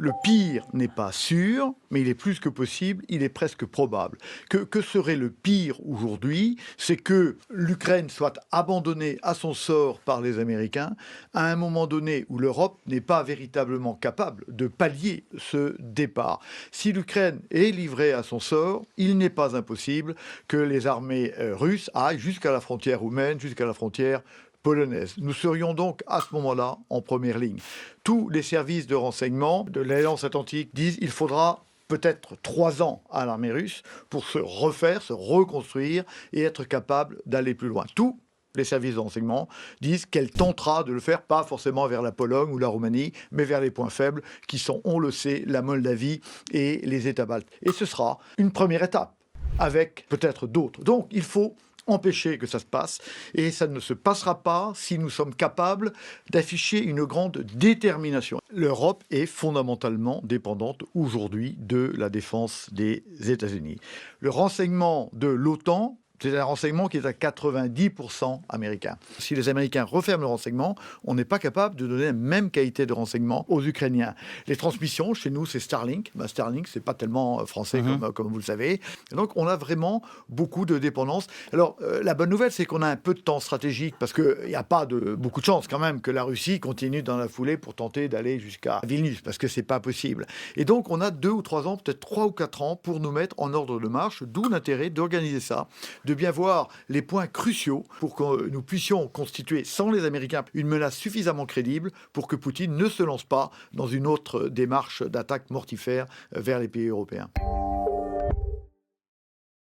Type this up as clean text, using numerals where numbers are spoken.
Le pire n'est pas sûr, mais il est plus que possible, il est presque probable. Que serait le pire aujourd'hui? C'est que l'Ukraine soit abandonnée à son sort par les Américains à un moment donné où l'Europe n'est pas véritablement capable de pallier ce départ. Si l'Ukraine est livrée à son sort, il n'est pas impossible que les armées russes aillent jusqu'à la frontière roumaine, jusqu'à la frontière polonaise. Nous serions donc à ce moment-là en première ligne. Tous les services de renseignement de l'Alliance Atlantique disent qu'il faudra peut-être 3 ans à l'armée russe pour se refaire, se reconstruire et être capable d'aller plus loin. Tous les services de renseignement disent qu'elle tentera de le faire, pas forcément vers la Pologne ou la Roumanie, mais vers les points faibles qui sont, on le sait, la Moldavie et les États baltes. Et ce sera une première étape, avec peut-être d'autres. Donc il faut empêcher que ça se passe, et ça ne se passera pas si nous sommes capables d'afficher une grande détermination. L'Europe est fondamentalement dépendante aujourd'hui de la défense des États-Unis. Le renseignement de l'OTAN, c'est un renseignement qui est à 90% américain. Si les Américains referment le renseignement, on n'est pas capable de donner la même qualité de renseignement aux Ukrainiens. Les transmissions, chez nous, c'est Starlink. Starlink, c'est pas tellement français comme vous le savez. Et donc, on a vraiment beaucoup de dépendance. Alors, la bonne nouvelle, c'est qu'on a un peu de temps stratégique parce qu'il n'y a pas beaucoup de chance quand même que la Russie continue dans la foulée pour tenter d'aller jusqu'à Vilnius, parce que c'est pas possible. Et donc, on a 2 ou 3 ans, peut-être 3 ou 4 ans pour nous mettre en ordre de marche, d'où l'intérêt d'organiser ça, de bien voir les points cruciaux pour que nous puissions constituer, sans les Américains, une menace suffisamment crédible pour que Poutine ne se lance pas dans une autre démarche d'attaque mortifère vers les pays européens.